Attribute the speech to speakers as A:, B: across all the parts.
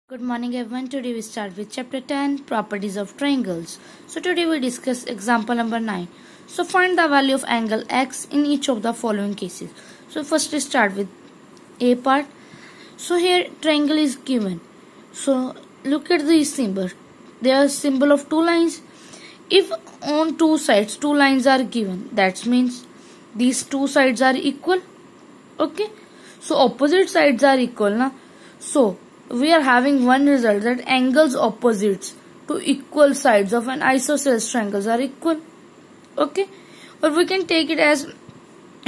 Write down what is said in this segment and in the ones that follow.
A: Good morning everyone. Today we start with chapter 10, properties of triangles. So today we discuss example number 9. So find the value of angle x in each of the following cases. So first we start with A part. So here triangle is given. So look at the symbol. There is symbol of two lines. If on two sides two lines are given, that means these two sides are equal. Okay. So opposite sides are equal na. So we are having one result that angles opposites to equal sides of an isosceles triangles are equal. Okay. Or we can take it as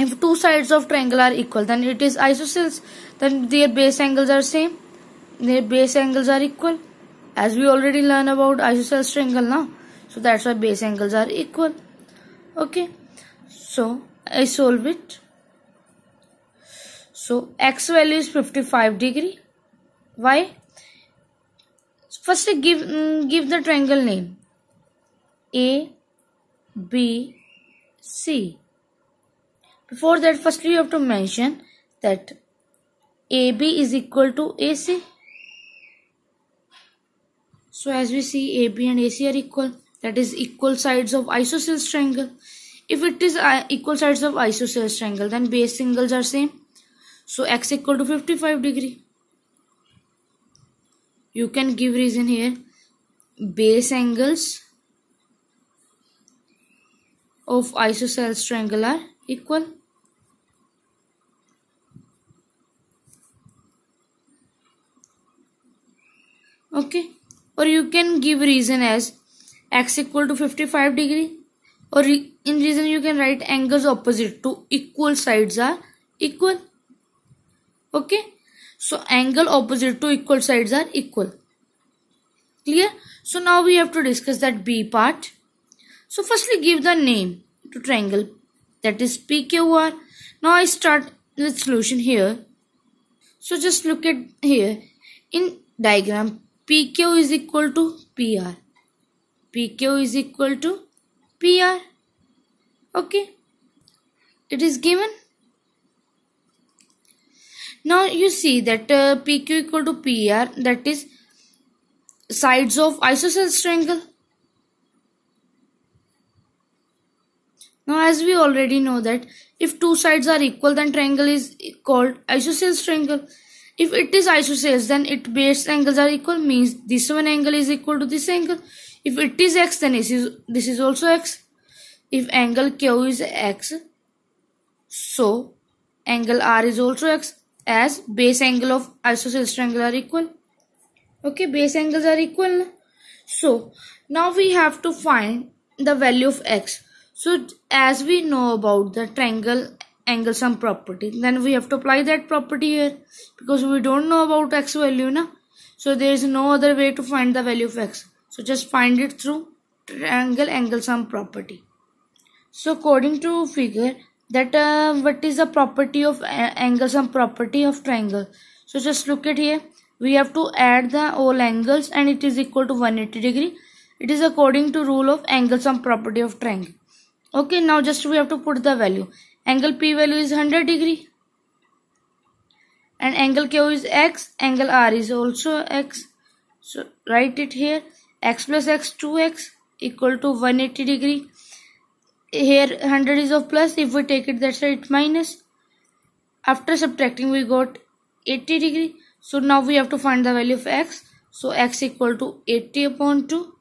A: if two sides of triangle are equal, then it is isosceles, then their base angles are same, their base angles are equal, as we already learned about isosceles triangle now. So that's why base angles are equal. Okay. So I solve it. So x value is 55 degree. Why? First give the triangle name A, B, C. Before that, firstly you have to mention that AB is equal to AC. So as we see, AB and AC are equal. That is equal sides of isosceles triangle. If it is equal sides of isosceles triangle, then base angles are same. So x equal to 55 degree. You can give reason here. Base angles of isosceles triangle are equal. Okay. Or you can give reason as x equal to 55 degree. Or in reason you can write angles opposite to equal sides are equal. Okay. So angle opposite to equal sides are equal. Clear? So now we have to discuss that B part. So firstly give the name to triangle, that is PQR. Now I start with solution here. So just look at here. In diagram, PQ is equal to PR. PQ is equal to PR. Okay. It is given. Now you see that PQ equal to PR, that is sides of isosceles triangle. Now as we already know that if two sides are equal, then triangle is called isosceles triangle. If it is isosceles, then its base angles are equal, means this one angle is equal to this angle. If it is x, then this is also x. If angle Q is x, so angle R is also x, as base angle of isosceles triangle are equal. Okay, base angles are equal. So now we have to find the value of x. So as we know about the triangle angle sum property, then we have to apply that property here, because we don't know about x value na. So there is no other way to find the value of x. So just find it through triangle angle sum property. So according to figure, that what is the property of angle sum property of triangle. So just look at here. We have to add the all angles and it is equal to 180 degree. It is according to rule of angle sum property of triangle. Okay, now just we have to put the value. Angle P value is 100 degree. And angle Q is x. Angle R is also x. So write it here. X plus x 2x equal to 180 degree. Here 100 is of plus. If we take it, that's right, minus. After subtracting, we got 80 degree. So now we have to find the value of x. So x equal to 80 upon 2.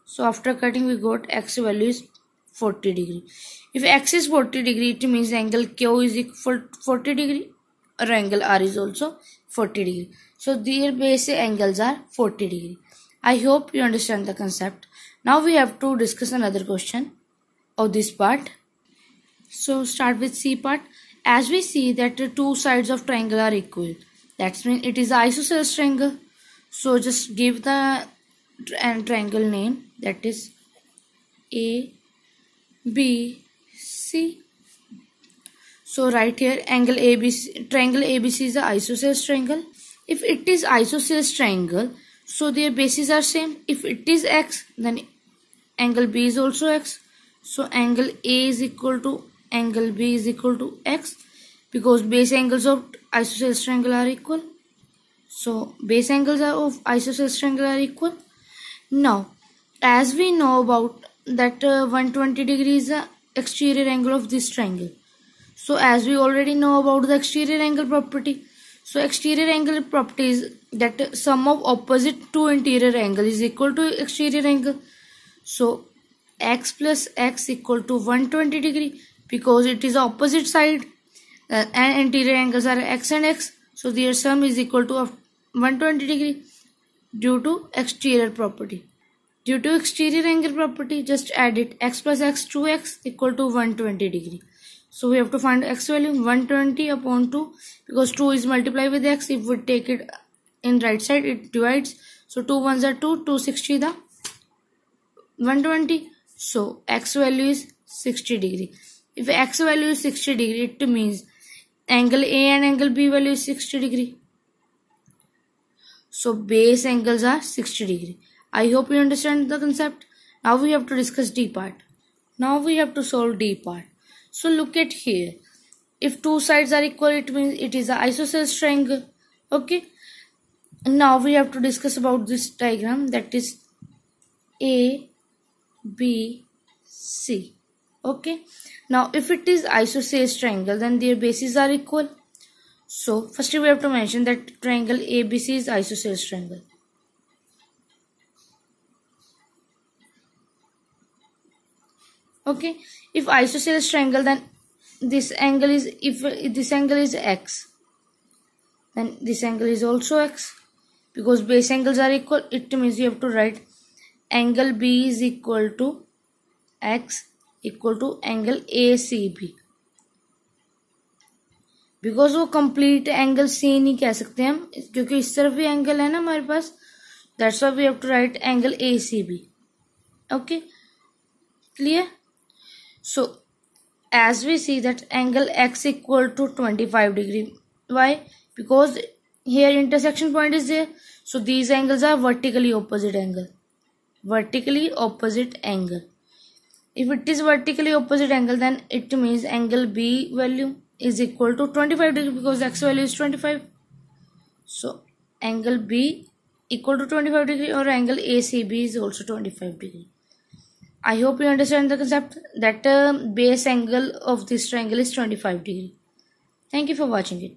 A: So after cutting, we got x value is 40 degree. If x is 40 degree, it means angle Q is equal to 40 degree. Or angle R is also 40 degree. So their base angles are 40 degree. I hope you understand the concept. Now we have to discuss another question of this part. So start with C part. As we see that the two sides of triangle are equal, that means it is isosceles triangle. So just give the triangle name, that is A, B, C. So right here angle ABC, triangle ABC is the isosceles triangle. If it is isosceles triangle, so their bases are same. If it is x, then angle B is also x. So angle A is equal to angle B is equal to x, because base angles of isosceles triangle are equal. So base angles of isosceles triangle are equal. Now, as we know about that 120 degrees is the exterior angle of this triangle. So as we already know about the exterior angle property, so exterior angle property is that sum of opposite two interior angle is equal to exterior angle. So x plus x equal to 120 degree because it is opposite side and interior angles are x and x. So their sum is equal to 120 degree due to exterior property. Due to exterior angle property, just add it, x plus x 2x equal to 120 degree. So we have to find x value 120 upon 2 because 2 is multiplied with x. If we take it in right side, it divides. So 2 ones are 2, 260 the 120. So x value is 60 degree. If x value is 60 degree, it means angle A and angle B value is 60 degree. So base angles are 60 degree. I hope you understand the concept. Now we have to discuss D part. Now we have to solve D part. So look at here. If two sides are equal, it means it is an isosceles triangle. Okay. Now we have to discuss about this diagram, that is A, B, C. Okay. Now if it is isosceles triangle, then their bases are equal. So first we have to mention that triangle ABC is isosceles triangle. Okay, if isosceles triangle, then this angle is, if this angle is x, then this angle is also x. Because base angles are equal, it means you have to write angle B is equal to x equal to angle ACB. Because वो complete angle C नहीं कह सकते हम, क्योंकि इस तरफ भी angle है ना हमारे पास. That's why we have to write angle ACB. Okay, clear. So as we see that angle x equal to 25 degree. Why? Because here intersection point is there. So these angles are vertically opposite angle. Vertically opposite angle. If it is vertically opposite angle, then it means angle B value is equal to 25 degree because x value is 25. So angle B equal to 25 degree or angle ACB is also 25 degree. I hope you understand the concept that base angle of this triangle is 25 degree. Thank you for watching it.